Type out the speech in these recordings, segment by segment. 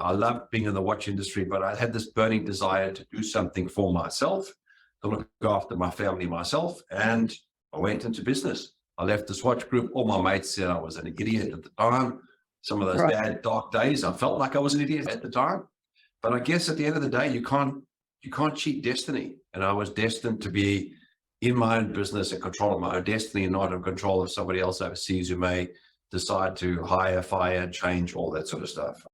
I loved being in the watch industry, but I had this burning desire to do something for myself, to look after my family myself, and I went into business. I left the Swatch Group. All my mates said I was an idiot at the time. Some of those bad, dark days, I felt like I was an idiot at the time. But I guess at the end of the day, you can't cheat destiny. And I was destined to be in my own business and control of my own destiny, and not in control of somebody else overseas who may decide to hire, fire, change, all that sort of stuff.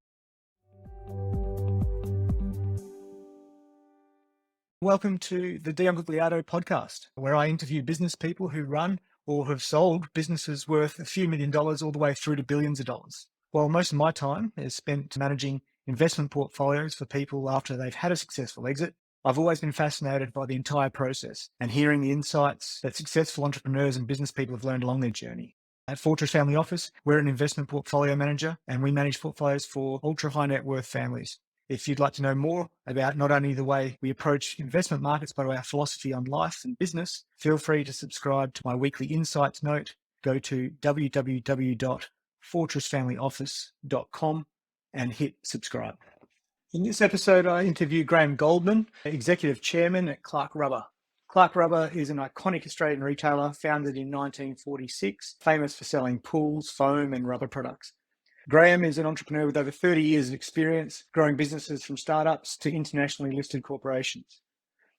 Welcome to the Dion Guagliardo Podcast, where I interview business people who run or have sold businesses worth a few $1 million all the way through to billions of dollars. While most of my time is spent managing investment portfolios for people after they've had a successful exit, I've always been fascinated by the entire process and hearing the insights that successful entrepreneurs and business people have learned along their journey. At Fortress Family Office, we're an investment portfolio manager, and we manage portfolios for ultra high net worth families. If you'd like to know more about not only the way we approach investment markets, but our philosophy on life and business, feel free to subscribe to my weekly insights note. Go to www.fortressfamilyoffice.com and hit subscribe. In this episode, I interview Graeme Goldman, Executive Chairman at Clark Rubber. Clark Rubber is an iconic Australian retailer founded in 1946, famous for selling pools, foam and rubber products. Graeme is an entrepreneur with over 30 years of experience growing businesses from startups to internationally listed corporations.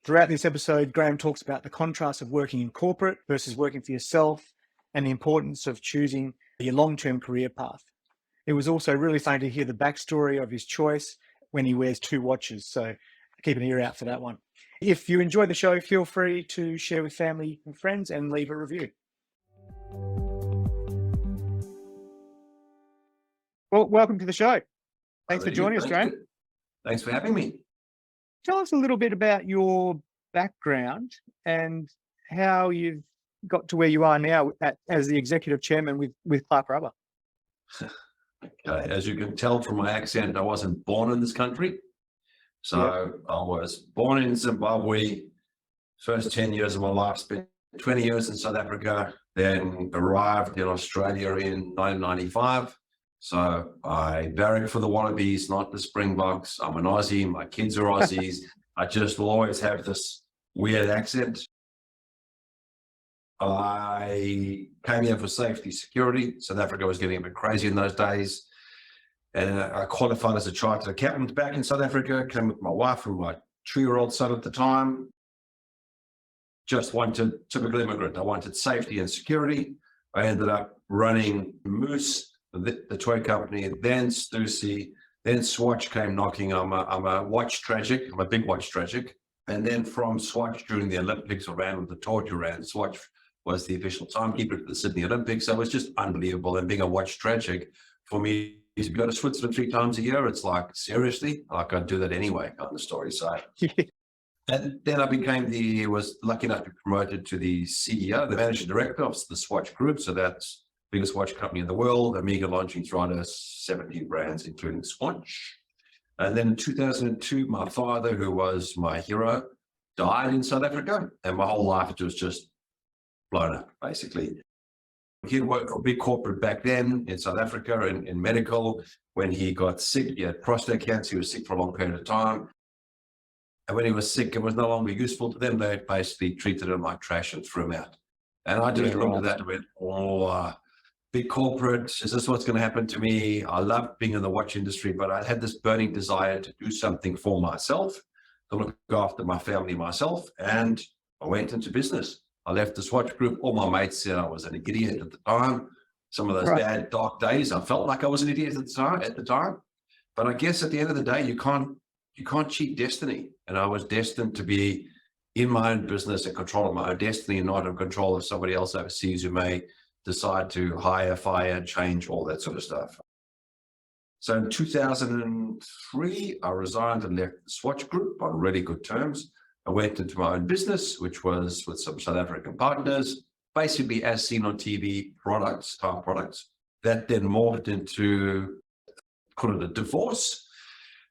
Throughout this episode, Graeme talks about the contrast of working in corporate versus working for yourself and the importance of choosing your long-term career path. It was also really fun to hear the backstory of his choice when he wears 2 watches, so keep an ear out for that one. If you enjoy the show, feel free to share with family and friends and leave a review. Well, welcome to the show. Thanks for joining us, Graeme. Thanks for having me. Tell us a little bit about your background and how you've got to where you are now as the executive chairman with Clark Rubber. Okay. As you can tell from my accent, I wasn't born in this country. So I was born in Zimbabwe. First 10 years of my life, spent 20 years in South Africa, then arrived in Australia in 1995. So I barracked for the Wallabies, not the Springboks. I'm an Aussie. My kids are Aussies. I just will always have this weird accent. I came here for safety, security. South Africa was getting a bit crazy in those days. And I qualified as a chartered accountant back in South Africa, came with my wife and my 2-year-old son at the time. Just wanted, typical immigrant, I wanted safety and security. I ended up running Moose, the toy company, then Stussy, then Swatch came knocking. I'm a watch tragic. I'm a big watch tragic. And then from Swatch during the Olympics, I ran with the torch around. Swatch was the official timekeeper for the Sydney Olympics. So it was just unbelievable. And being a watch tragic, for me, if you go to Switzerland 3 times a year, it's like, seriously? Like, I'd do that anyway, kind of story. So, and then I was lucky enough to be promoted to the CEO, the managing director of the Swatch Group. So that's biggest watch company in the world, Amiga launching throughout 17 brands, including Swatch. And then in 2002, my father, who was my hero, died in South Africa, and my whole life was just blown up, basically. He worked for a big corporate back then in South Africa in medical. When he got sick, he had prostate cancer. He was sick for a long period of time. And when he was sick, it was no longer useful to them. They basically treated him like trash and threw him out. And I just looked at that and went, big corporate, is this what's going to happen to me? I loved being in the watch industry, but I had this burning desire to do something for myself, to look after my family myself, and I went into business. I left the Swatch Group. All my mates said I was an idiot at the time. Some of those bad, dark days, I felt like I was an idiot at the time. But I guess at the end of the day, you can't cheat destiny. And I was destined to be in my own business and control of my own destiny, and not in control of somebody else overseas who may decide to hire, fire, change, all that sort of stuff. So in 2003, I resigned and left the Swatch Group on really good terms. I went into my own business, which was with some South African partners, basically as seen on TV products. That then morphed into, call it a divorce,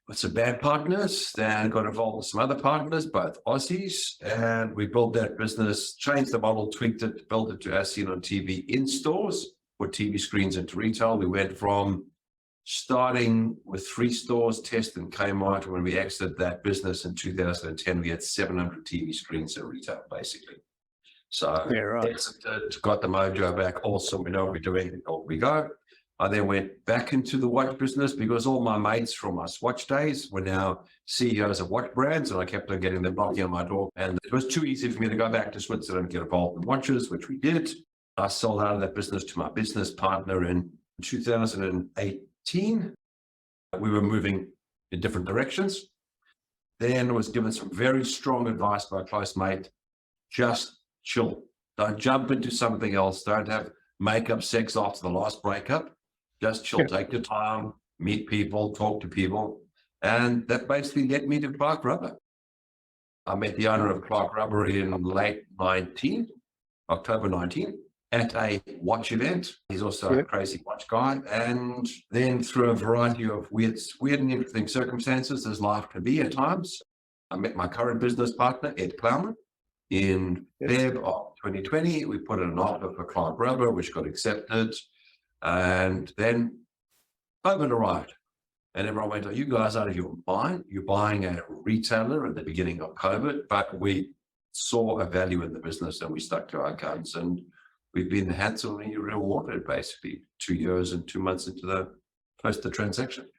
with some bad partners. Then got involved with some other partners, both Aussies, and we built that business, changed the model, tweaked it, built it to as seen on TV in stores, put TV screens into retail. We went from starting with 3 stores, test and Kmart. When we exited that business in 2010, we had 700 TV screens in retail, basically. So Yeah, right. exited, got the mojo back. Awesome. We know what we're doing. Off we go. I then went back into the watch business because all my mates from my Swatch days were now CEOs of watch brands, and I kept on getting them knocking on my door. And it was too easy for me to go back to Switzerland and get involved in watches, which we did. I sold out of that business to my business partner in 2018. We were moving in different directions. Then was given some very strong advice by a close mate. Just chill. Don't jump into something else. Don't have makeup sex after the last breakup. Just chill. Take your time, meet people, talk to people. And that basically led me to Clark Rubber. I met the owner of Clark Rubber in late October 19, at a watch event. He's also a crazy watch guy. And then through a variety of weird and interesting circumstances, as life can be at times, I met my current business partner, Ed Plowman, in Feb of 2020. We put in an offer for Clark Rubber, which got accepted. And then COVID arrived. And everyone went, "Are you guys out of your mind? You're buying a retailer at the beginning of COVID." But we saw a value in the business and we stuck to our guns. And we've been handsomely rewarded, basically 2 years and 2 months into the transaction.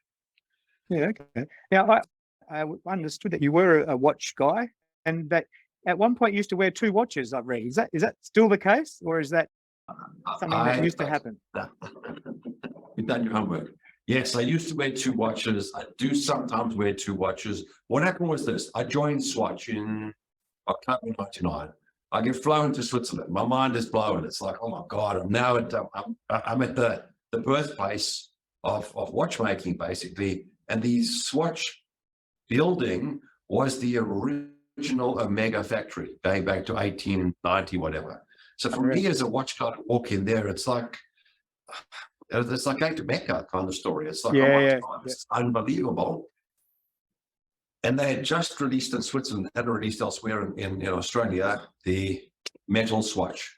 Yeah, okay. Now, I understood that you were a watch guy and that at one point you used to wear 2 watches, I've read. Is that still the case, or is that something that used to happen? You've done your homework. Yes, I used to wear 2 watches. I do sometimes wear 2 watches. What happened was this. I joined Swatch in October 99. I get flown to Switzerland. My mind is blown. It's like, oh my God, I'm at the birthplace of watchmaking, basically. And the Swatch building was the original Omega factory, going back to 1890, whatever. So for me as a watch guy to walk in there, it's like going to Mecca kind of story. It's like, oh my God, it's unbelievable. And they had just released in Switzerland, had released elsewhere in Australia, the metal Swatch.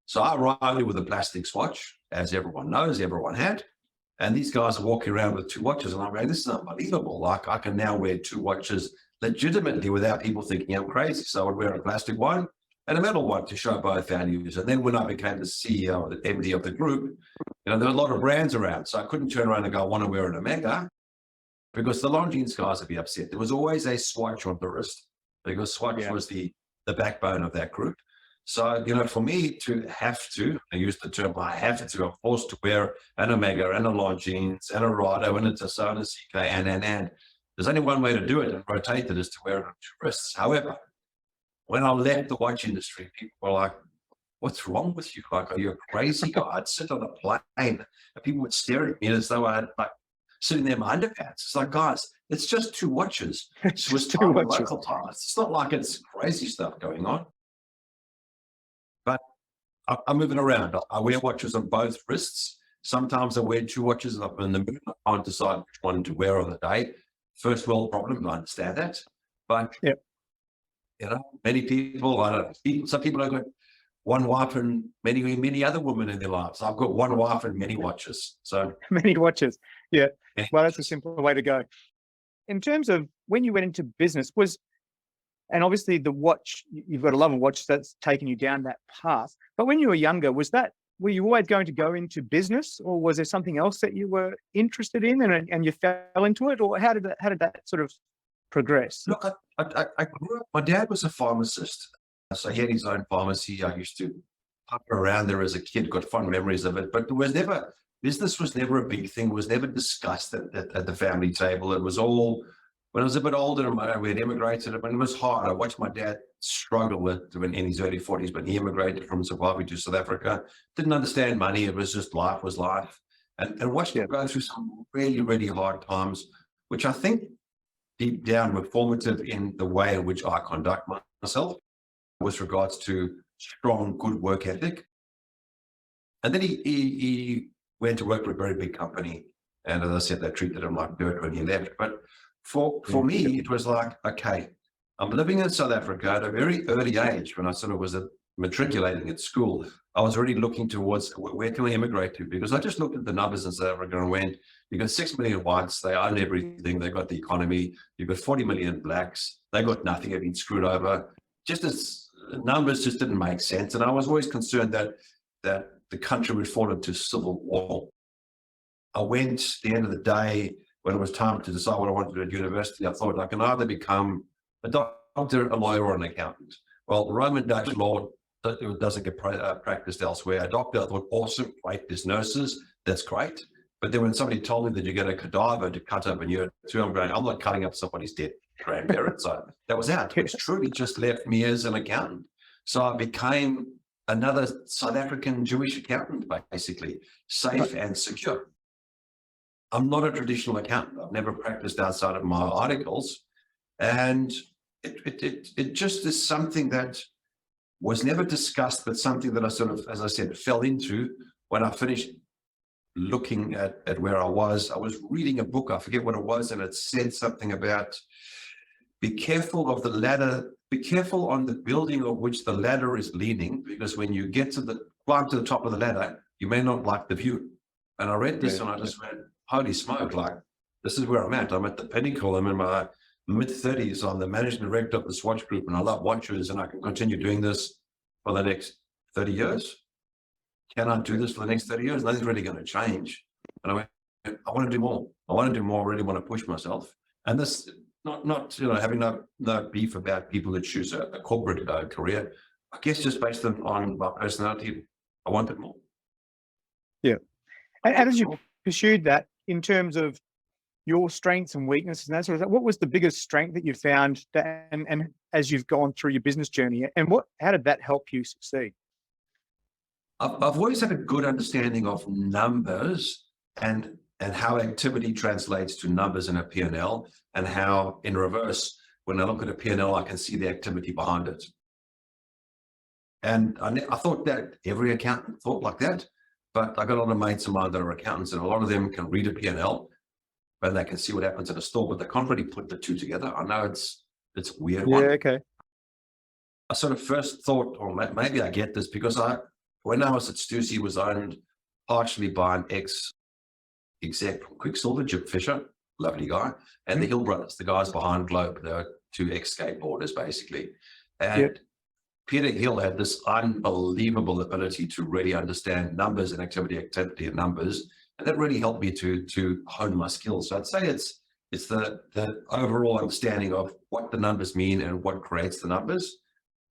So I arrived with a plastic Swatch, as everyone knows, everyone had. And these guys are walking around with 2 watches. And I'm going, this is unbelievable. Like, I can now wear 2 watches legitimately without people thinking I'm crazy. So I would wear a plastic one and a metal one to show both values. And then when I became the CEO, the MD of the group, there were a lot of brands around. So I couldn't turn around and go, I want to wear an Omega, because the Longines guys would be upset. There was always a Swatch on the wrist, because Swatch was the backbone of that group. So, for me to I use the term, I'm forced to wear an Omega and a Longines and a Rado and a Tissot and a CK and. There's only one way to do it and rotate it, is to wear it on 2 wrists. However, when I left the watch industry, people were like, what's wrong with you? Like, are you a crazy guy? I'd sit on a plane and people would stare at me as though I'd sitting there in my underpants. It's like, guys, it's just 2 watches. It's just 2 watches. Local time. It's not like it's crazy stuff going on. But I'm moving around. I wear watches on both wrists. Sometimes I wear 2 watches up in the moon. I can't decide which one to wear on the day. First world problem, I understand that. But, many people, I don't know, some people have got one wife and many other women in their lives. I've got one wife and many watches. So many watches. Yeah. Well, that's a simple way to go. In terms of when you went into business, and obviously the watch, you've got a love of watch that's taken you down that path. But when you were younger, were you always going to go into business, or was there something else that you were interested in and you fell into it, or how did that sort of progress? Look, I grew up, my dad was a pharmacist. So he had his own pharmacy. I used to pop around there as a kid, got fond memories of it, but business was never a big thing, was never discussed at the family table. It was all, when I was a bit older, we had immigrated, and it was hard. I watched my dad struggle in his early 40s, but he immigrated from Zimbabwe to South Africa. Didn't understand money. It was just life was life. And watched him go through some really, really hard times, which I think deep down were formative in the way in which I conduct myself with regards to strong, good work ethic. And then he went to work for a very big company. And as I said, they treated him like dirt when he left. But for me, it was like, okay, I'm living in South Africa at a very early age when I sort of was matriculating at school. I was already looking towards where can we immigrate to? Because I just looked at the numbers in South Africa and went, you've got 6 million whites, they own everything, they've got the economy, you've got 40 million blacks, they got nothing, they've been screwed over. Just as numbers just didn't make sense. And I was always concerned that the country would fall into civil war. I went, at the end of the day, when it was time to decide what I wanted to do at university, I thought I can either become a doctor, a lawyer, or an accountant. Well, Roman Dutch law doesn't get practiced elsewhere. A doctor, I thought, awesome, great. There's nurses, that's great. But then when somebody told me that you get a cadaver to cut up and you're too, I'm going, I'm not cutting up somebody's dead grandparents. So that was out, which truly just left me as an accountant. So I became another South African Jewish accountant, basically, safe and secure. I'm not a traditional accountant. I've never practiced outside of my articles. And it just is something that was never discussed, but something that I sort of, as I said, fell into when I finished looking at where I was. I was reading a book, I forget what it was, and it said something about be careful of the ladder, be careful on the building of which the ladder is leaning, because when you get to climb to the top of the ladder, you may not like the view. And I read this and I just went, holy smoke, like, this is where I'm at. I'm at the pinnacle. I'm in my mid-30s. I'm the managing director of the Swatch Group, and I love watches, and I can continue doing this for the next 30 years. Can I do this for the next 30 years? Nothing's really going to change. And I went, I want to do more. I want to do more. I really want to push myself. And this, not having no beef about people that choose a corporate career. I guess just based on my personality, I wanted more. Yeah. And as you pursued that, in terms of your strengths and weaknesses and that sort of stuff, what was the biggest strength that you found and as you've gone through your business journey, and how did that help you succeed? I've always had a good understanding of numbers and how activity translates to numbers in a P&L, and how, in reverse, when I look at a P&L, I can see the activity behind it. And I thought that every accountant thought like that, but I got a lot of mates of mine that are accountants, and a lot of them can read a P&L, and they can see what happens in a store, but they can't really put the two together. I know it's a weird one. Yeah, okay. I sort of first thought, or maybe I get this because when I was at Stussy, was owned partially by an ex-exec from Quicksilver, Jim Fisher, lovely guy, and the Hill brothers, the guys behind Globe. They were two ex-skateboarders, basically. And Peter Hill had this unbelievable ability to really understand numbers and activity and numbers. And that really helped me to hone my skills. So I'd say it's the overall understanding of what the numbers mean and what creates the numbers.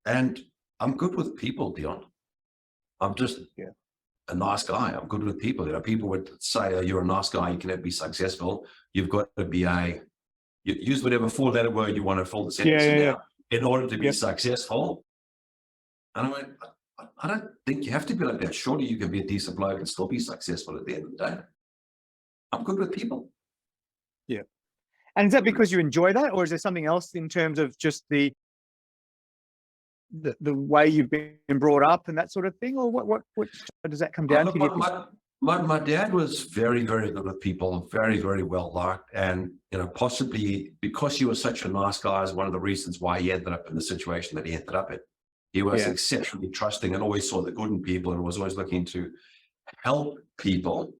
And I'm good with people, Dion. I'm just a nice guy. I'm good with people. People would say, oh, you're a nice guy, you can be successful. You've got to be you use whatever four-letter word you want to fill the sentence in order to be successful. And I went, I don't think you have to be like that. Surely you can be a decent bloke and still be successful at the end of the day. I'm good with people. Yeah. And is that because you enjoy that, or is there something else in terms of just the way you've been brought up and that sort of thing, or what does that come down to? My dad was very, very good with people, very, very well liked, and possibly because he was such a nice guy is one of the reasons why he ended up in the situation that he ended up in. He was exceptionally trusting and always saw the good in people and was always looking to help people,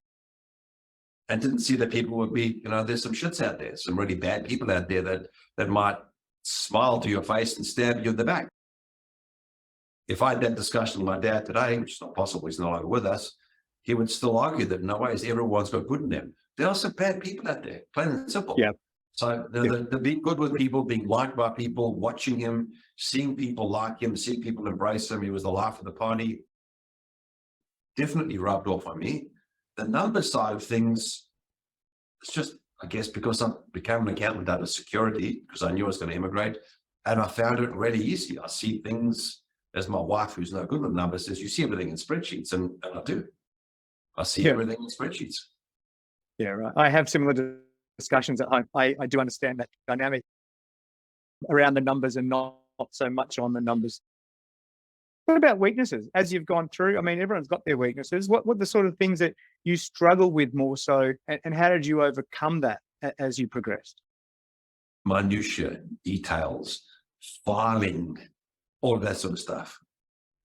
and didn't see that people would be, there's some shits out there, some really bad people out there that might smile to your face and stab you in the back. If I had that discussion with my dad today, which is not possible, he's no longer with us, he would still argue that no ways everyone's got good in them. There are some bad people out there, plain and simple. Yeah. So the being good with people, being liked by people, watching him, seeing people like him, seeing people embrace him, he was the life of the party, definitely rubbed off on me. The number side of things, it's just, I guess, because I became an accountant out of security, because I knew I was going to immigrate, and I found it really easy. I see things, as my wife, who's no good with numbers, says, you see everything in spreadsheets, and I do. I see everything in spreadsheets. Yeah, right. I have similar discussions at home. I do understand that dynamic around the numbers and not so much on the numbers. What about weaknesses? As you've gone through, I mean, everyone's got their weaknesses. What are the sort of things that you struggle with more so, and how did you overcome that as you progressed? Minutiae, details, filing, all of that sort of stuff.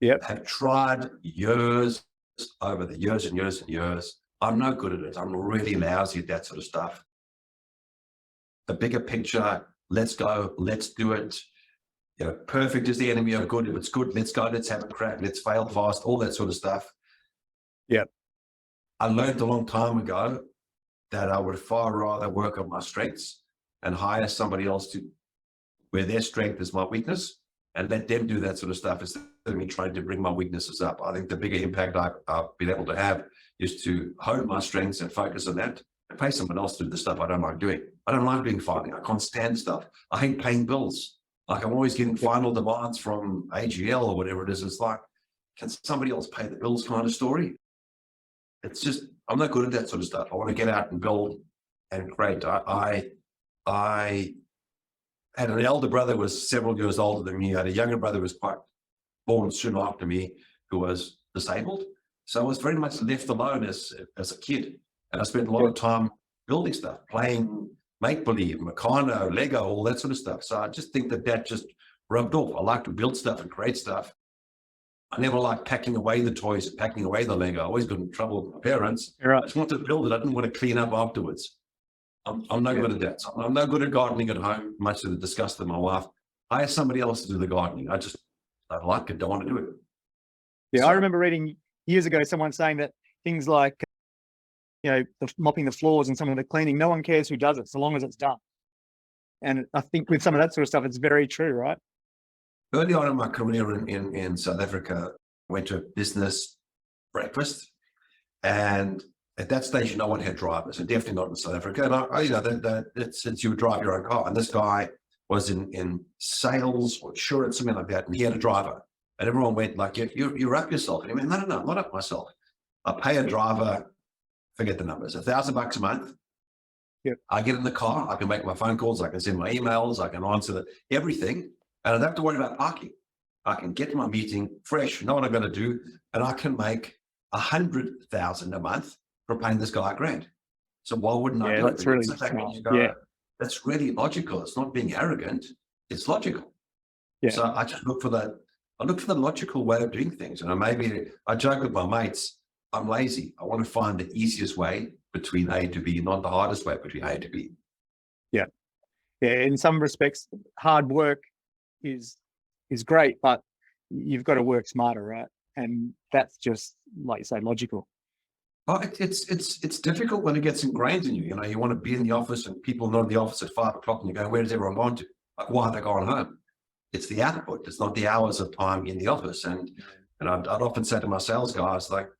have tried years over the years and years and years. I'm no good at it. I'm really lousy at that sort of stuff. The bigger picture, let's go, let's do it. Perfect is the enemy of good. If it's good, let's go, let's have a crack, let's fail fast, all that sort of stuff. Yeah. I learned a long time ago that I would far rather work on my strengths and hire somebody else to where their strength is my weakness and let them do that sort of stuff instead of me trying to bring my weaknesses up. I think the bigger impact I've been able to have is to hone my strengths and focus on that and pay someone else to do the stuff I don't like doing. I don't like doing filing. I can't stand stuff. I hate paying bills. Like I'm always getting final demands from AGL or whatever it is. It's like, can somebody else pay the bills kind of story? It's just, I'm not good at that sort of stuff. I want to get out and build and create. I had an elder brother who was several years older than me. I had a younger brother who was born soon after me who was disabled. So I was very much left alone as a kid. And I spent a lot of time building stuff, playing make-believe, Meccano, Lego, all that sort of stuff. So I just think that just rubbed off. I like to build stuff and create stuff. I never liked packing away the toys and packing away the Lego. I always got in trouble with my parents. Right. I just wanted to build it. I didn't want to clean up afterwards. I'm no good at that. So I'm no good at gardening at home, much to the disgust of my wife. I hire somebody else to do the gardening. I don't like it, don't want to do it. Yeah, So, I remember reading years ago someone saying that things like, mopping the floors and some of the cleaning, no one cares who does it so long as it's done. And I think with some of that sort of stuff, it's very true, right? early on in my career in South Africa, I went to a business breakfast, and at that stage, no one had drivers, and definitely not in South Africa. And since you would drive your own car, and this guy was in sales or insurance, something like that, and he had a driver, and everyone went like, "You're up yourself." And he went, "No, I'm not up myself. I pay a driver, forget the numbers, $1,000 a month. Yep. I get in the car, I can make my phone calls, I can send my emails, I can answer everything, and I don't have to worry about parking. I can get to my meeting fresh, know what I'm going to do, and I can make 100,000 a month for paying this guy $1,000. So why wouldn't I do it? That's really smart. That's really logical. It's not being arrogant. It's logical. Yeah. So I just look for the logical way of doing things. And maybe I joke with my mates, I'm lazy. I want to find the easiest way between A to B, not the hardest way between A to B. Yeah. In some respects, hard work is great, but you've got to work smarter, right? And that's just, like you say, logical. Oh, it's difficult when it gets ingrained in you. You want to be in the office and people are not in the office at 5 o'clock and you go, where does everyone gone to? Like, why are they going home? It's the output. It's not the hours of time in the office. And I'd often say to my sales guys, like,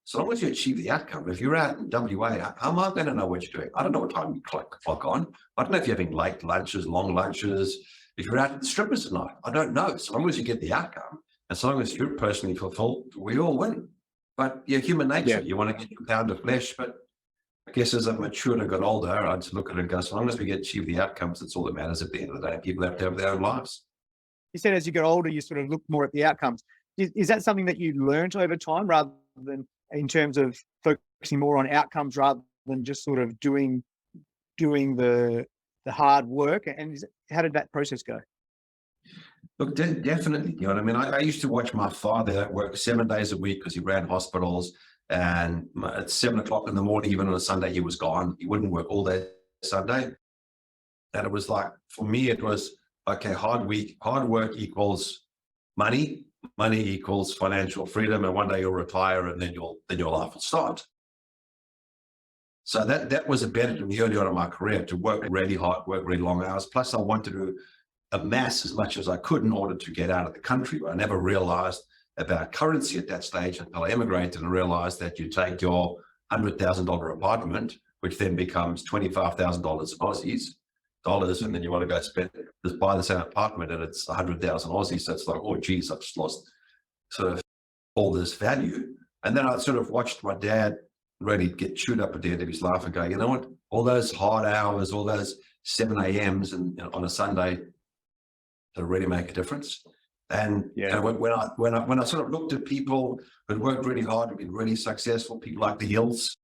so long as you achieve the outcome, if you're out in WA, how am I going to know what you're doing? I don't know what time you clock on. I don't know if you're having late lunches, long lunches. If you're out at the strippers tonight, I don't know. So long as you get the outcome and so long as you're personally fulfilled, we all win. But human nature, Yeah. you want to get your pound of flesh. But I guess as I've matured and got older, I just look at it and go, so long as we achieve the outcomes, that's all that matters at the end of the day. People have to have their own lives. You said as you get older, you sort of look more at the outcomes. Is that something that you learned over time rather than in terms of focusing more on outcomes rather than just sort of doing the hard work? And how did that process go? Look, definitely. You know what I mean? I used to watch my father work 7 days a week because he ran hospitals. And at 7 o'clock in the morning, even on a Sunday, he was gone. He wouldn't work all day Sunday. And it was like, for me, it was, okay, hard work equals money. Money equals financial freedom. And one day you'll retire and then your life will start. So that was embedded in me early on in my career, to work really hard, work really long hours. Plus, I wanted to amass as much as I could in order to get out of the country. I never realized about currency at that stage until I immigrated and realized that you take your $100,000 apartment, which then becomes $25,000 Aussies dollars, and then you want to go buy the same apartment and it's 100,000 Aussies. So it's like, oh geez, I've just lost sort of all this value. And then I sort of watched my dad really get chewed up at the end of his life and go, you know what, all those hard hours, all those 7 a.m.s and on a Sunday, to really make a difference. And when I sort of looked at people who'd worked really hard and been really successful, people like the Hills,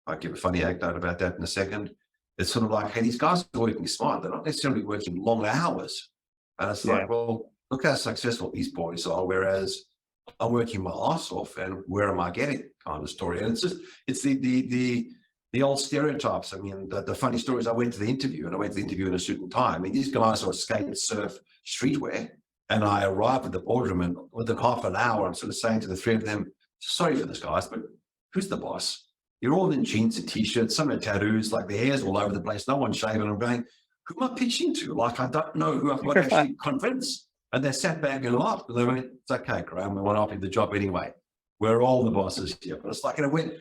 I'll give a funny anecdote about that in a second. It's sort of like, hey, these guys are working smart. They're not necessarily working long hours. And it's like, well, look how successful these boys are, whereas I'm working my ass off, and where am I getting kind of story. And it's the old stereotypes. I mean, the funny stories. I went to the interview in a suit and tie. I mean, these guys are skate, surf, streetwear. And I arrived at the boardroom, and within half an hour, I'm sort of saying to the three of them, sorry for this, guys, but who's the boss? You're all in jeans and t-shirts, some are tattoos, like the hair's all over the place, no one's shaving. I'm going, who am I pitching to? Like, I don't know who I've got to actually convince. And they sat back and laughed. And they went, it's okay, Graeme, we want to offer you the job anyway. We're all the bosses here. But it's like,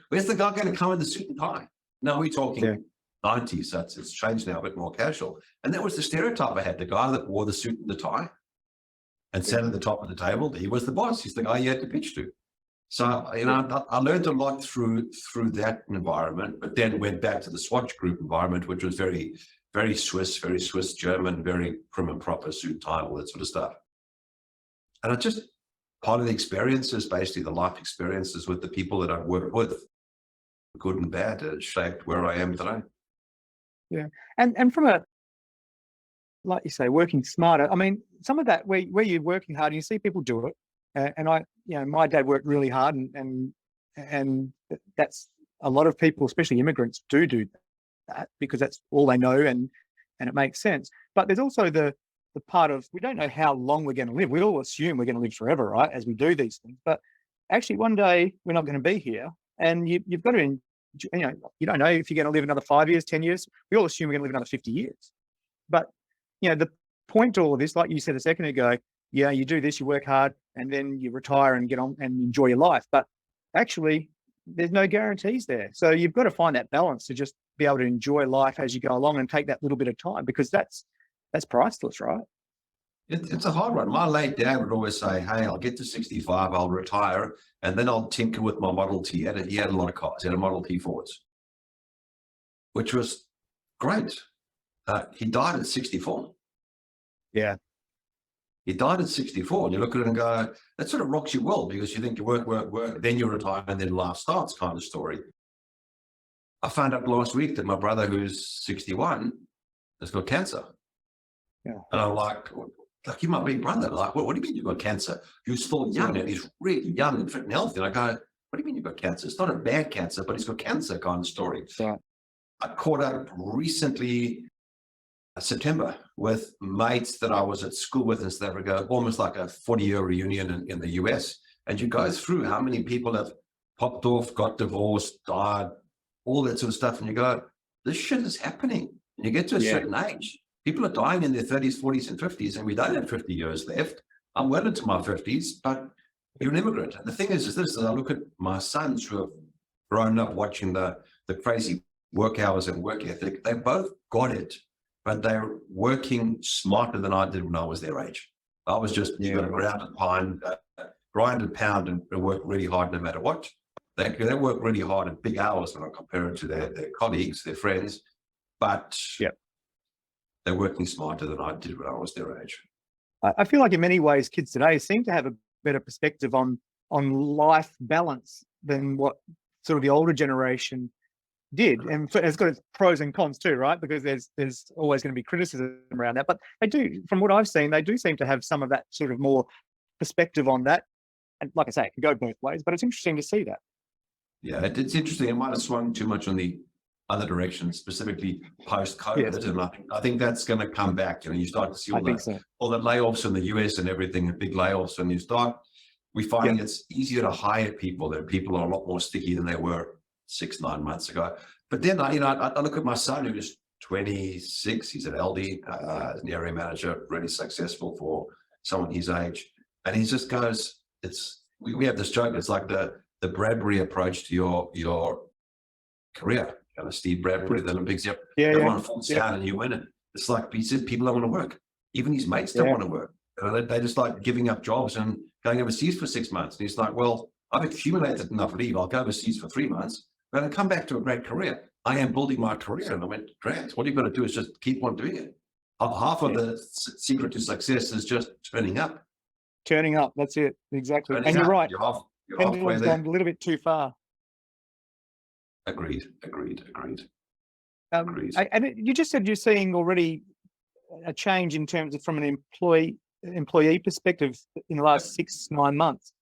where's the guy going to come in the suit and tie? No, we're talking 90s, so it's changed now, a bit more casual. And that was the stereotype I had, the guy that wore the suit and the tie and sat at the top of the table. He was the boss. He's the guy you had to pitch to. So, I learned a lot through that environment, but then went back to the Swatch Group environment, which was very, very Swiss German, very prim and proper, suit, tie, all that sort of stuff. And I just, part of the experiences, basically the life experiences with the people that I've worked with, good and bad, shaped where I am today. Yeah. And from a, like you say, working smarter, I mean, some of that where you're working hard and you see people do it. And my dad worked really hard, and that's a lot of people, especially immigrants, do that because that's all they know, and it makes sense. But there's also the part of, we don't know how long we're going to live. We all assume we're going to live forever, right, as we do these things. But actually, one day we're not going to be here, and you've got to, you don't know if you're going to live another 5 years, 10 years. We all assume we're going to live another 50 years. But the point to all of this, like you said a second ago, yeah, you do this, you work hard, and then you retire and get on and enjoy your life. But actually, there's no guarantees there. So you've got to find that balance to just be able to enjoy life as you go along and take that little bit of time, because that's priceless, right? It's a hard one. My late dad would always say, hey, I'll get to 65, I'll retire, and then I'll tinker with my Model T. He had a lot of cars. He had a Model T Fords, which was great. He died at 64. Yeah. He died at 64, and you look at it and go, that sort of rocks your world, because you think you work, then you retire, and then life starts kind of story. I found out last week that my brother, who's 61, has got cancer. Yeah. And I'm like, you're my big brother. Like, what do you mean you've got cancer? You're still young, and he's really young and fit and healthy. And I go, what do you mean you've got cancer? It's not a bad cancer, but he's got cancer kind of story. Yeah. I caught up recently, September, with mates that I was at school with in South Africa, almost like a 40-year reunion in the US. And you go through how many people have popped off, got divorced, died, all that sort of stuff. And you go, this shit is happening. And you get to a certain age, people are dying in their 30s, 40s, and 50s, and we don't have 50 years left. I'm well into my 50s, but you're an immigrant. And the thing is this, I look at my sons who have grown up watching the crazy work hours and work ethic. They both got it, but they're working smarter than I did when I was their age. I was just grind and pound and work really hard no matter what. They work really hard at big hours when I compare it to their colleagues, their friends, but they're working smarter than I did when I was their age. I feel like in many ways kids today seem to have a better perspective on life balance than what sort of the older generation did. And it's got its pros and cons too, right? Because there's always going to be criticism around that. But they do, from what I've seen, they do seem to have some of that sort of more perspective on that. And like I say, it can go both ways, but it's interesting to see that. Yeah, it's interesting. It might have swung too much on the other direction, specifically post-COVID. And I think that's going to come back. You start to see all the layoffs in the US and everything, the big layoffs, and we're finding it's easier to hire people. That people are a lot more sticky than they were 6-9 months ago. But then I look at my son, who's 26. He's at LD, an area manager, really successful for someone his age, and he just goes, we have this joke. It's like the Bradbury approach to your career. Kind of Steve Bradbury, the Olympics. Everyone falls down and you win it. It's like he said, people don't want to work. Even his mates don't want to work. They just like giving up jobs and going overseas for 6 months. And he's like, well, I've accumulated enough leave. I'll go overseas for 3 months, but I'll come back to a great career. I am building my career. And I went, Grant, what you've got to do is just keep on doing it. Half of the secret to success is just turning up. Turning up, that's it. Exactly. And you're right. You're Pendulum's gone a little bit too far. Agreed. And you just said you're seeing already a change in terms of from an employee perspective in the last 6-9 months.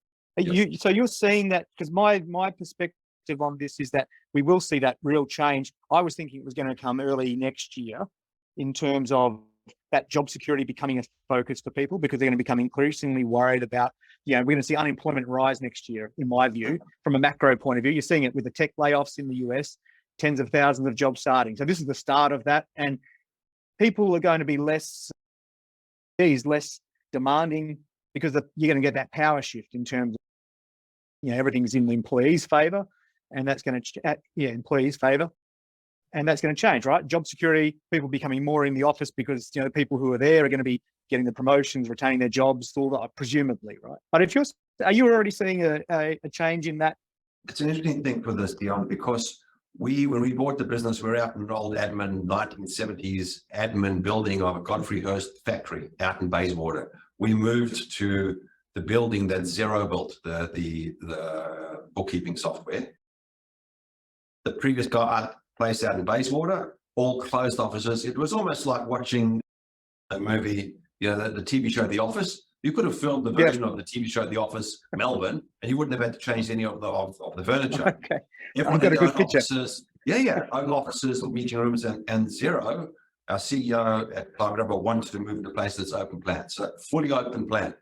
So you're seeing that, because my perspective on this is that we will see that real change. I was thinking it was going to come early next year in terms of that job security becoming a focus for people, because they're going to become increasingly worried about, we're going to see unemployment rise next year, in my view, from a macro point of view. You're seeing it with the tech layoffs in the US, tens of thousands of jobs starting. So this is the start of that. And people are going to be less demanding, because you're going to get that power shift in terms of, everything's in the employee's favor, and that's going to, employees' favor. And that's going to change, right? Job security, people becoming more in the office because, the people who are there are going to be getting the promotions, retaining their jobs, all that, presumably, right? But are you already seeing a change in that? It's an interesting thing for this, Dion, because when we bought the business, we were out in an old 1970s admin building of a Godfrey Hirst factory out in Bayswater. We moved to the building that Xero built, the bookkeeping software. The previous place out in Bayswater, all closed offices. It was almost like watching a movie, the TV show The Office. You could have filmed the version of the TV show The Office, Melbourne, and you wouldn't have had to change any of the furniture. Okay. Everyone I've got had a good own picture. offices. Own offices, meeting rooms, and Xero, our CEO at Clark Rubber, wanted to move into a place that's open plan. So fully open plan,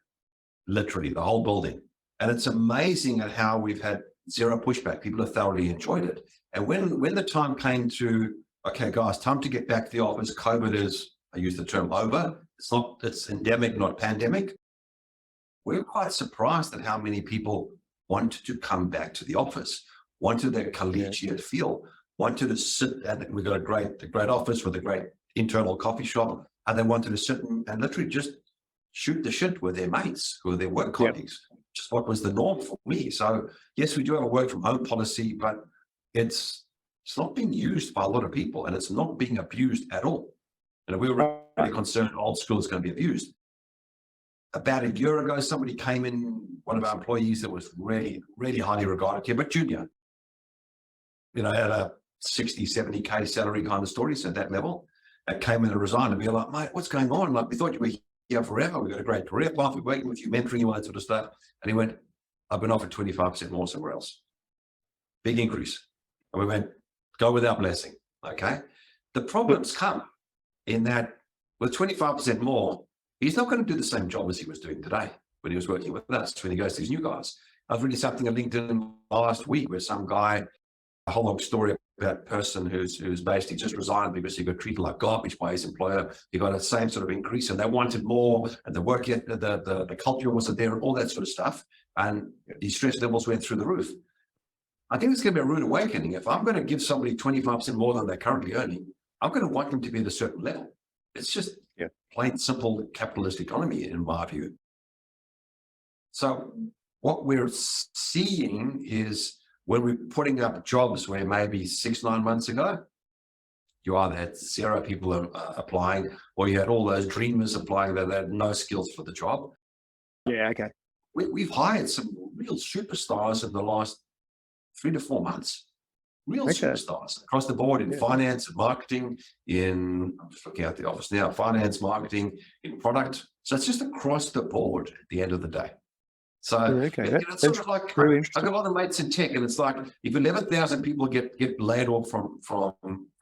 literally the whole building. And it's amazing at how we've had zero pushback. People have thoroughly enjoyed it. And when the time came to, okay, guys, time to get back to the office, COVID is, I use the term over. It's endemic, not pandemic. We're quite surprised at how many people wanted to come back to the office, wanted that collegiate feel, wanted to sit, and we've got a great office with a great internal coffee shop, and they wanted to sit and literally just shoot the shit with their mates, with their work colleagues, just what was the norm for me. So yes, we do have a work from home policy, but it's not being used by a lot of people, and it's not being abused at all. We were really concerned old school is going to be abused. About a year ago, somebody came in, one of our employees that was really, really highly regarded here, but junior, had a 60, 70K salary kind of story, so at that level, and came in and resigned, and we were like, mate, what's going on? Like, we thought you were here forever. We've got a great career path. We're working with you, mentoring you, all that sort of stuff. And he went, I've been offered 25% more somewhere else. Big increase. And we went, go with our blessing. Okay. The problems come in that with 25% more, he's not going to do the same job as he was doing today when he was working with us, when he goes to these new guys. I was reading something on LinkedIn last week where some guy, a whole long story about a person who's basically just resigned because he got treated like garbage by his employer. He got the same sort of increase and they wanted more, and the work, the culture wasn't there, and all that sort of stuff. And his stress levels went through the roof. I think it's going to be a rude awakening. If I'm going to give somebody 25% more than they're currently earning, I'm going to want them to be at a certain level. It's just plain simple capitalist economy, in my view. So what we're seeing is when we're putting up jobs where maybe 6-9 months ago, you either had zero people applying, or you had all those dreamers applying that had no skills for the job. Yeah, okay. We've hired some real superstars in the last 3 to 4 months. Real superstars across the board in finance and marketing, I'm just looking at the office now, finance, marketing, in product. So it's just across the board at the end of the day. So it's sort of like, I've got a lot of mates in tech, and it's like, if 11,000 people get laid off from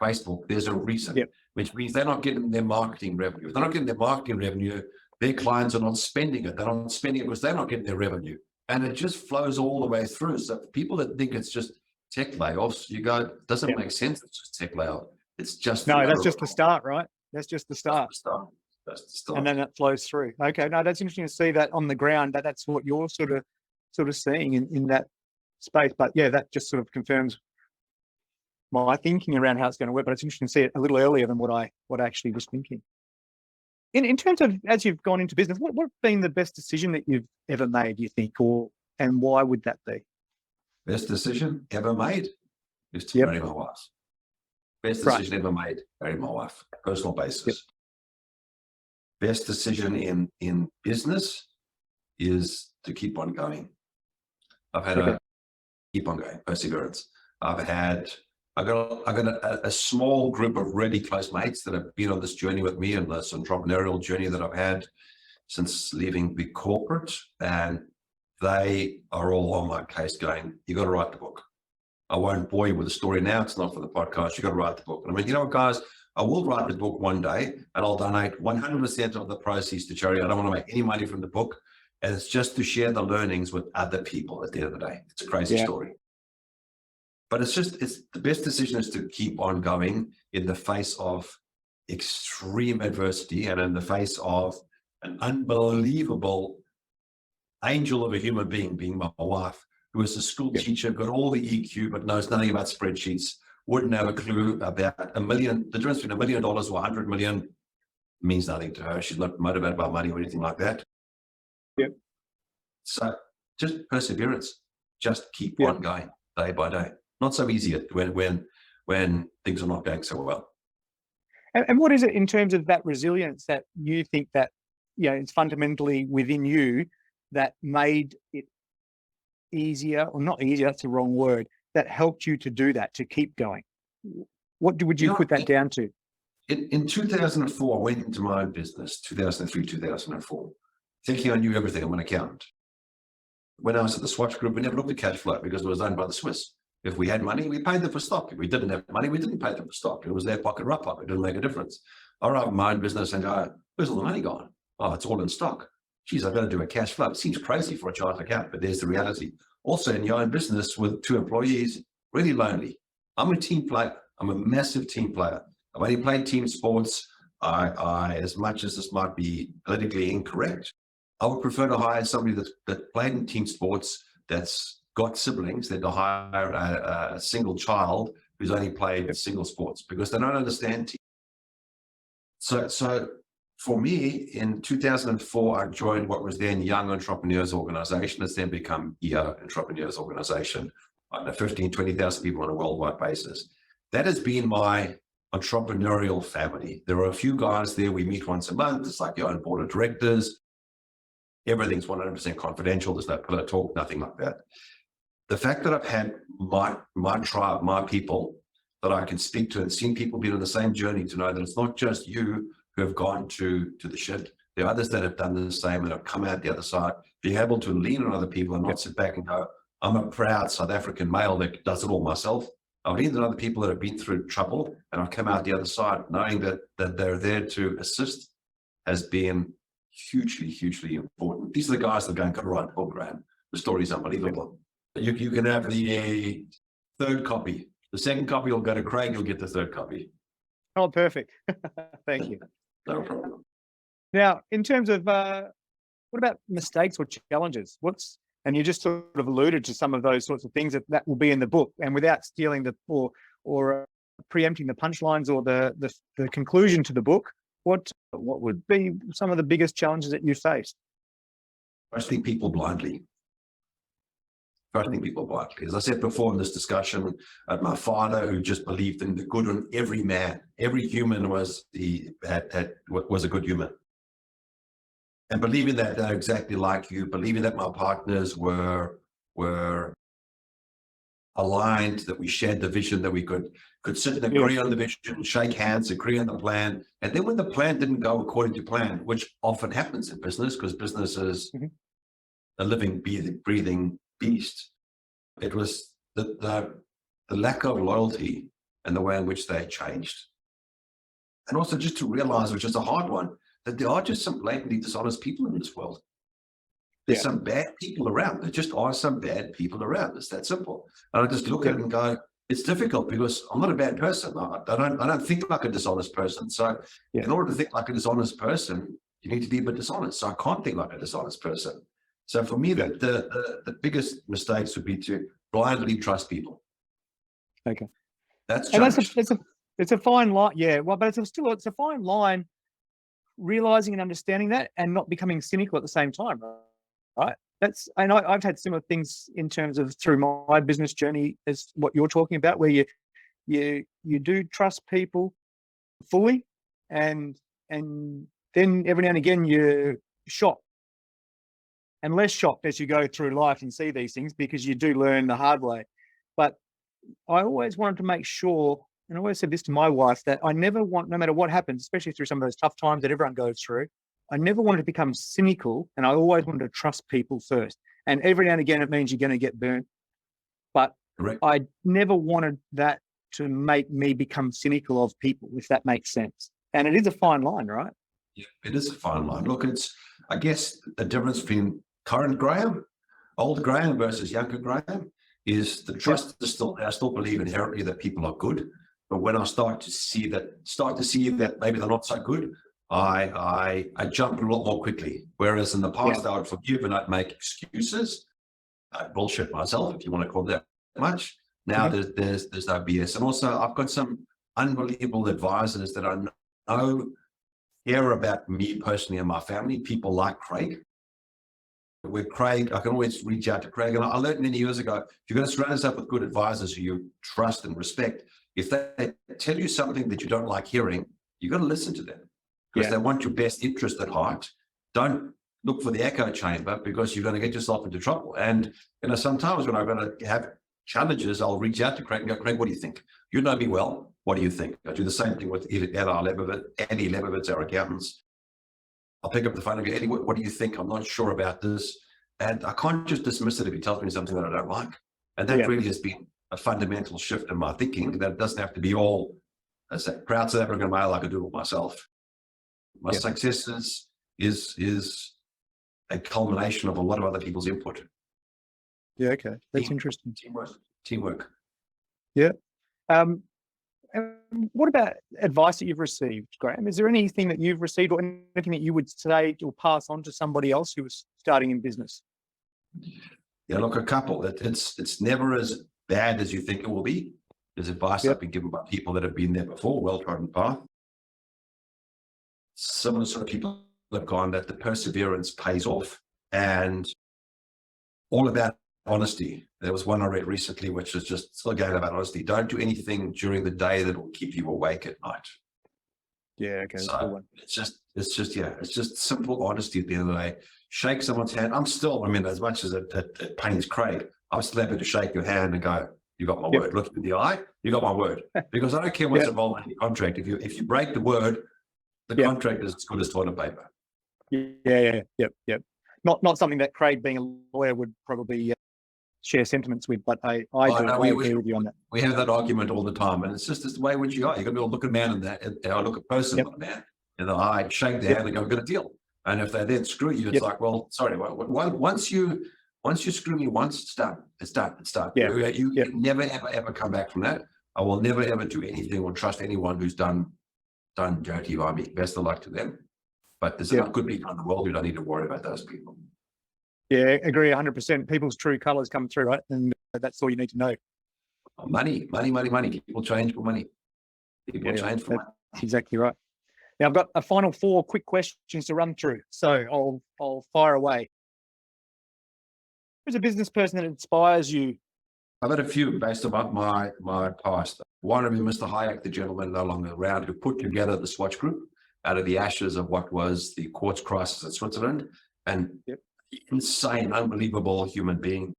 Facebook, there's a reason, which means they're not getting their marketing revenue. If they're not getting their marketing revenue, their clients are not spending it. They're not spending it because they're not getting their revenue. And it just flows all the way through. So people that think it's just tech layoffs, you go, it doesn't make sense. It's just tech layoff. It's just that's just the start, right? That's just the start. That's the start. And then that flows through. Okay, no, that's interesting to see that on the ground. That's what you're sort of seeing in that space. But yeah, that just sort of confirms my thinking around how it's going to work. But it's interesting to see it a little earlier than what I actually was thinking. In terms of, as you've gone into business, what's been the best decision that you've ever made, do you think, and why would that be? Best decision ever made is to marry my wife. Best decision ever made, marry my wife, personal basis. Best decision in business is to keep on going. I've had keep on going, perseverance. I've got a small group of really close mates that have been on this journey with me, and this entrepreneurial journey that I've had since leaving the corporate, and they are all on my case going, you got to write the book. I won't bore you with the story now. It's not for the podcast. You got to write the book. And I mean, you know what, guys, I will write the book one day and I'll donate 100% of the proceeds to charity. I don't want to make any money from the book. And it's just to share the learnings with other people at the end of the day. It's a crazy story. But it's the best decision is to keep on going in the face of extreme adversity and in the face of an unbelievable angel of a human being my wife, who is a school teacher, got all the EQ, but knows nothing about spreadsheets, wouldn't have a clue about $1 million. The difference between $1 million or 100 million means nothing to her. She's not motivated by money or anything like that. Yep. So just perseverance, just keep on going day by day. Not so easy when things are not going so well. And what is it in terms of that resilience that you think that, it's fundamentally within you that made it easier, or not easier, that's the wrong word, that helped you to do that, to keep going? What would you put that down to? In 2004, I went into my own business, 2003, 2004, thinking I knew everything. I'm an accountant. When I was at the Swatch Group, we never looked at cash flow because it was owned by the Swiss. If we had money, we paid them for stock. If we didn't have money, we didn't pay them for stock. It was their pocket, our pocket. It didn't make a difference. I run my own business and go, where's all the money gone? Oh, it's all in stock. Geez, I've got to do a cash flow. It seems crazy for a chartered accountant, but there's the reality. Also, in your own business with 2 employees, really lonely. I'm a team player. I'm a massive team player. I've only played team sports. I, as much as this might be politically incorrect, I would prefer to hire somebody that played in team sports, that's got siblings, than to hire a single child who's only played single sports, because they don't understand team. So for me, in 2004, I joined what was then Young Entrepreneurs Organization. It's then become EO Entrepreneurs Organization, 15, 20,000 people on a worldwide basis. That has been my entrepreneurial family. There are a few guys there. We meet once a month. It's like your own board of directors. Everything's 100% confidential. There's no pillow talk, nothing like that. The fact that I've had my tribe, my people that I can speak to, and seen people be on the same journey, to know that it's not just you who have gone to the shit. There are others that have done the same and have come out the other side. Being able to lean on other people and not sit back and go, I'm a proud South African male that does it all myself. I've leaned on other people that have been through trouble, and I've come out the other side knowing that they're there to assist, has been hugely, hugely important. These are the guys that are going to write a book, Graeme. The story's unbelievable. You can have the third copy. The second copy will go to Craig. You'll get the third copy. Oh, perfect. Thank you. No problem. Now, in terms of what about mistakes or challenges? And you just sort of alluded to some of those sorts of things that will be in the book, and without stealing or preempting the punchlines or the conclusion to the book, what would be some of the biggest challenges that you faced? Trusting people blindly. As I said before in this discussion, my father, who just believed in the good in every man, every human was a good human. And believing that they're exactly like you, believing that my partners were aligned, that we shared the vision, that we could sit and agree on the vision, shake hands, agree on the plan. And then when the plan didn't go according to plan, which often happens in business, because business is a living, breathing beast, it was the lack of loyalty and the way in which they changed. And also just to realize, which is a hard one, that there are just some blatantly dishonest people in this world. There's some bad people around. There just are some bad people around. It's that simple. And I just look at it and go, it's difficult because I'm not a bad person. I don't think like a dishonest person. So in order to think like a dishonest person, you need to be a bit dishonest. So I can't think like a dishonest person. So for me, the biggest mistakes would be to blindly trust people. Okay. That's it's a fine line. Yeah. Well, but it's a fine line, realizing and understanding that and not becoming cynical at the same time. Right. I've had similar things in terms of through my business journey as what you're talking about, where you do trust people fully, and then every now and again you're shocked and less shocked as you go through life and see these things, because you do learn the hard way. But I always wanted to make sure, and I always said this to my wife, that I never want, no matter what happens, especially through some of those tough times that everyone goes through, I never wanted to become cynical, and I always wanted to trust people first. And every now and again, it means you're going to get burnt. But Correct. I never wanted that to make me become cynical of people, if that makes sense. And it is a fine line, right? Yeah, it is a fine line. Look, I guess the difference between current Graeme, old Graeme versus younger Graeme is the trust is still, I still believe inherently that people are good. But when I start to see that maybe they're not so good, I jump a lot more quickly. Whereas in the past, I would forgive and I'd make excuses. I'd bullshit myself, if you want to call it that much. Now there's no BS. And also I've got some unbelievable advisors that I know care about me personally and my family, people like Craig. With Craig, I can always reach out to Craig. And I learned many years ago, if you're going to surround yourself with good advisors who you trust and respect, if they tell you something that you don't like hearing, you've got to listen to them because they want your best interest at heart. Don't look for the echo chamber because you're going to get yourself into trouble. And, sometimes when I'm going to have challenges, I'll reach out to Craig and go, Craig, what do you think? You know me well. What do you think? I do the same thing with Eddie Lebovitz, our accountants. I'll pick up the phone and go, Eddie, what do you think? I'm not sure about this. And I can't just dismiss it if he tells me something that I don't like. And that really has been a fundamental shift in my thinking, that it doesn't have to be all, as a proud South African male, I can do it myself. My success is a culmination of a lot of other people's input. Yeah, okay. That's interesting. Teamwork. Yeah. And what about advice that you've received, Graeme? Is there anything that you've received or anything that you would say or pass on to somebody else who was starting in business? Yeah, look, a couple. It's never as bad as you think it will be. There's advice I've been given by people that have been there before, well-trodden path. Some of the sort of people have gone that the perseverance pays off, and all about honesty. There was one I read recently, which is just still again about honesty. Don't do anything during the day that will keep you awake at night. Yeah, okay. So it's just simple honesty at the end of the day. Shake someone's hand. As much as it pains Craig, I'm still happy to shake your hand and go, you got my word. Look in the eye, you got my word. Because I don't care what's involved in the contract. If you break the word, the contract is as good as toilet paper. Yep. Not something that Craig, being a lawyer, would probably share sentiments with, but I agree with you on that. We have that argument all the time, and it's just the way which you are. You've got to be able to look at man in that, and I look at person, not a man, in the eye, shake their hand and go, we've got a deal. And if they then screw you, it's like, well, sorry, once you screw me once, it's done. It's done. You can never, ever come back from that. I will never, ever do anything or trust anyone who's done dirty by me. Best of luck to them. But there's enough good people in the world who don't need to worry about those people. Yeah, agree 100%. People's true colours come through, right? And that's all you need to know. Money. People change for money. People change for money. That's exactly right. Now, I've got a final 4 quick questions to run through, so I'll fire away. Who's a business person that inspires you? I've had a few based on my past. One of them, Mr. Hayek, the gentleman no longer around, who put together the Swatch Group out of the ashes of what was the quartz crisis in Switzerland, and insane, unbelievable human being.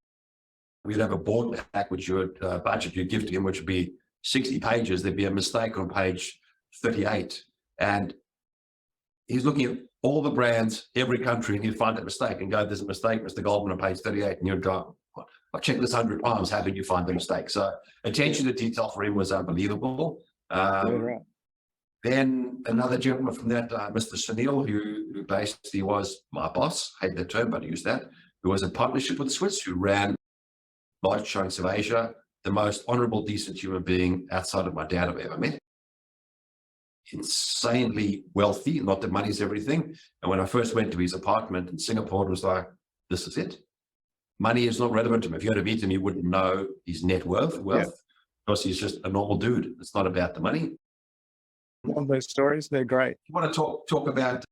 We'd have a board pack which you would budget you'd give to him, which would be 60 pages. There'd be a mistake on page 38, and he's looking at all the brands, every country, and he'd find that mistake and go, "There's a mistake, Mr. Goldman, on page 38," and you'd go, "I checked this 100 times. How did you find the mistake?" So attention to detail for him was unbelievable. Then another gentleman from that, Mr. Sunil, who basically was my boss, I hate that term, but I use that, who was in partnership with the Swiss, who ran large chunks of Asia, the most honorable, decent human being outside of my dad I've ever met. Insanely wealthy, not that money's everything. And when I first went to his apartment in Singapore, it was like, this is it. Money is not relevant to him. If you had to meet him, you wouldn't know his net worth, because he's just a normal dude. It's not about the money. All those stories, they're great. You want to talk about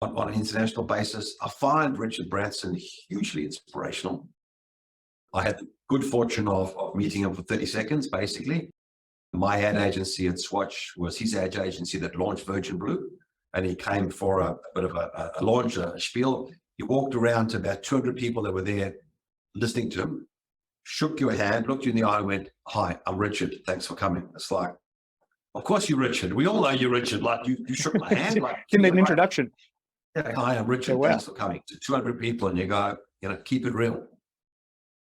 on an international basis, I find Richard Branson hugely inspirational. I had the good fortune of meeting him for 30 seconds, basically. My ad agency at Swatch was his ad agency that launched Virgin Blue, and he came for a bit of a launch, a spiel. He walked around to about 200 people that were there listening to him, shook your hand, looked you in the eye and went, "Hi, I'm Richard. Thanks for coming." It's like, of course you're Richard. We all know you're Richard. Like you shook my hand. Like, give me an introduction. Yeah, hi, I'm Richard. Oh, wow. Thanks for coming to 200 people, and you go, keep it real.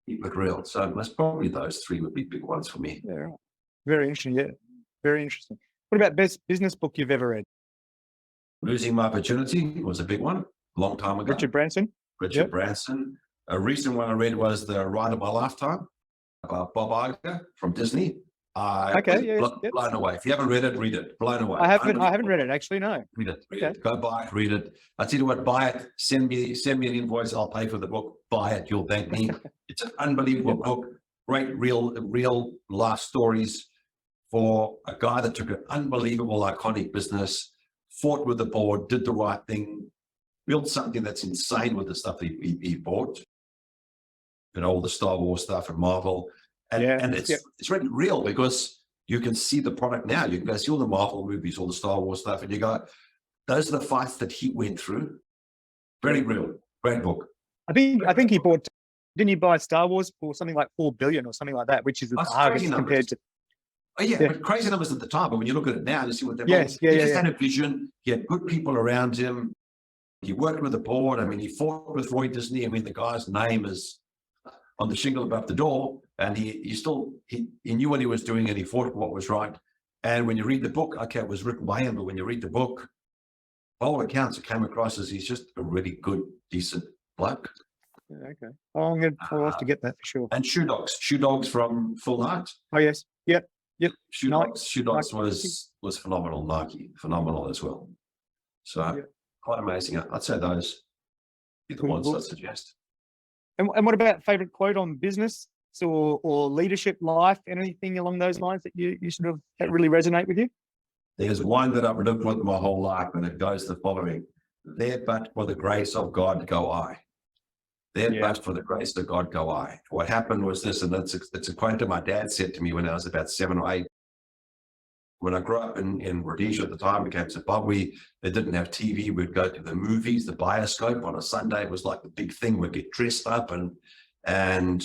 Keep it real. So most probably those three would be big ones for me. Yeah, right. Very interesting. Yeah, very interesting. What about best business book you've ever read? Losing My Opportunity was a big one, a long time ago. Richard Branson. Richard Yep. Branson. A recent one I read was The Ride of My Lifetime about Bob Iger from Disney. I Okay, was yeah, blown away. If you haven't read it, read it. Blown away. I haven't read it actually. No. Read it. Read Okay. it. Go buy it. Read it. I tell you what, buy it. Send me an invoice. I'll pay for the book. Buy it. You'll thank me. It's an unbelievable book. Great, real life stories for a guy that took an unbelievable, iconic business, fought with the board, did the right thing, built something that's insane with the stuff he bought. All the Star Wars stuff and Marvel. And it's really real because you can see the product now. You can go see all the Marvel movies, all the Star Wars stuff, and you go, those are the fights that he went through. Very real. Great book. I think he bought. Didn't he buy Star Wars for something like $4 billion or something like that, which is the target compared to. Oh, yeah, but crazy numbers at the time. But when you look at it now, you see what they're doing. He just had a vision. He had good people around him. He worked with the board. I mean, he fought with Roy Disney. I mean, the guy's name is on the shingle above the door, and he knew what he was doing, and he fought what was right. And when you read the book, okay, it was written by him, but when you read the book, by all accounts, it came across as he's just a really good, decent bloke. Okay. I'll have to get that for sure. And Shoe Dogs from Full Night. Oh yes, yep. Shoe Dogs was phenomenal. Nike, phenomenal as well. So quite amazing. I'd say those are the ones I'd suggest. And what about favorite quote on business or leadership, life, anything along those lines that you sort of that really resonate with you? There's one that I've lived with my whole life, and it goes the following: "There, but for the grace of God, go I. There, but for the grace of God, go I." What happened was this, and it's a quote that my dad said to me when I was about 7 or 8. When I grew up in Rhodesia at the time, became Zimbabwe, they didn't have TV. We'd go to the movies, the bioscope on a Sunday. It was like the big thing. We'd get dressed up and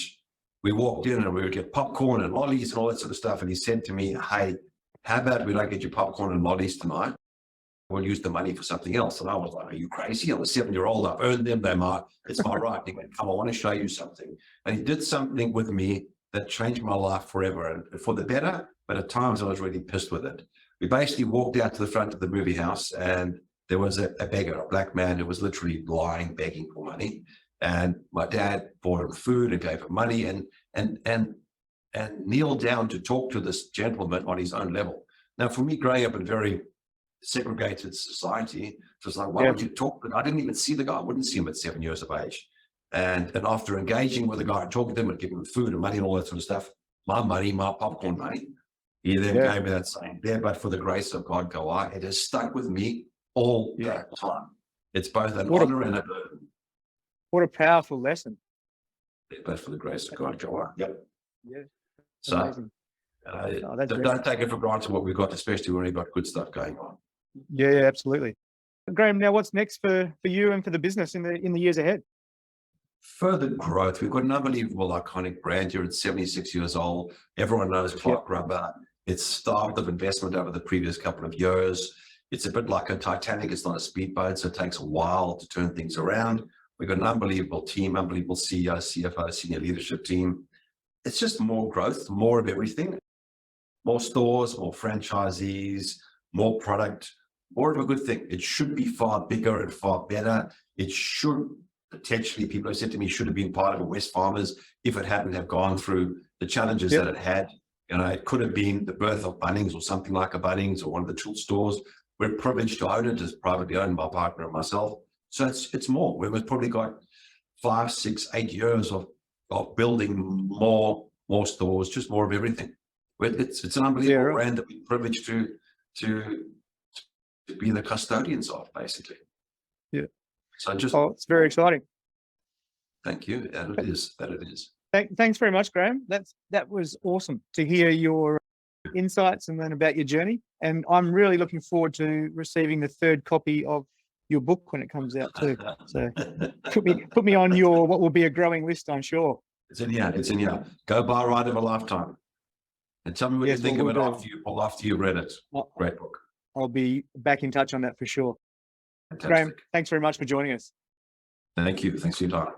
we walked in and we would get popcorn and lollies and all that sort of stuff. And he said to me, "Hey, how about we don't get you popcorn and lollies tonight? We'll use the money for something else." And I was like, "Are you crazy? I'm a 7-year-old. I've earned them. It's my right." He went, "Come, I want to show you something." And he did something with me that changed my life forever and for the better. But at times I was really pissed with it. We basically walked out to the front of the movie house, and there was a beggar, a black man who was literally lying, begging for money. And my dad bought him food and gave him money and kneeled down to talk to this gentleman on his own level. Now, for me, growing up in a very segregated society, it was like, why would you talk? But I didn't even see the guy. I wouldn't see him at 7 years of age. And after engaging with the guy and talking to him and giving him food and money and all that sort of stuff, my money, my popcorn money, he then gave me that saying, "There, but for the grace of God, go I." It has stuck with me all the time. It's both an honor and a burden. What a powerful lesson. There, but for the grace of God, go I. Yep. Yeah. So don't take it for granted what we've got, especially when we've got good stuff going on. Yeah, absolutely. Graeme, now what's next for you and for the business in the years ahead? Further growth. We've got an unbelievable, iconic brand here at 76 years old. Everyone knows Clark Rubber. It's starved of investment over the previous couple of years. It's a bit like a Titanic. It's not a speedboat, so it takes a while to turn things around. We've got an unbelievable team, unbelievable CEO, CFO, senior leadership team. It's just more growth, more of everything. More stores, more franchisees, more product, more of a good thing. It should be far bigger and far better. It should potentially, people have said to me, should have been part of a West Farmers if it hadn't have gone through the challenges that it had. It could have been the birth of Bunnings or something like a Bunnings or one of the Chult stores. We're privileged to own it. It's privately owned by my partner and myself. So it's more. We've probably got 5, 6, 8 years of building more stores, just more of everything. It's an unbelievable brand that we're privileged to be the custodians of, basically. Yeah. So it's very exciting. Thank you. That it is. Thanks very much, Graeme. That was awesome to hear your insights and then about your journey. And I'm really looking forward to receiving the 3rd copy of your book when it comes out too. So put me on your what will be a growing list, I'm sure. It's in here. Go buy Ride of a Lifetime. And tell me what you think of it after you read it. Great book. I'll be back in touch on that for sure. Fantastic. Graeme, thanks very much for joining us. Thank you. Thanks for your time.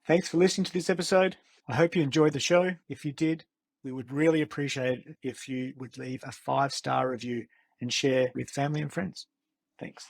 Thanks for listening to this episode. I hope you enjoyed the show. If you did, we would really appreciate it if you would leave a 5-star review and share with family and friends. Thanks.